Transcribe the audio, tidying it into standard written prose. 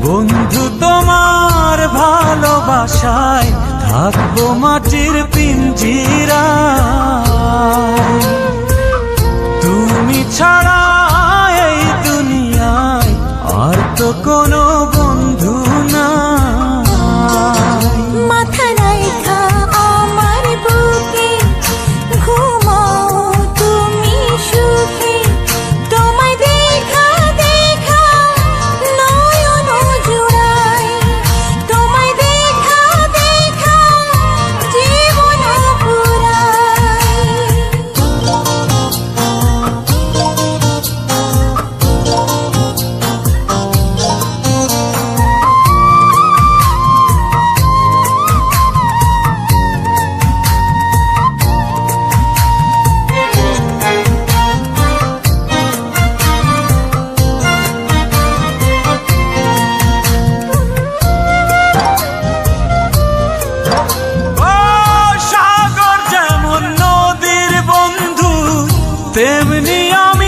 বন্ধু তোমার ভালোবাসায় থাকবো মাটির পিঞ্জিরায়। তুমি ছাড়া এই দুনিয়ায় আর তো কোনো বন্ধু নাই। মাথা রাইখা আমার বুকে ঘুমাও তুমি সুখে, তোমায় দেখা দেখা নয়ন জুড়াই, তোমায় দেখা দেখা জীবন পুরাই। তেমনি আমি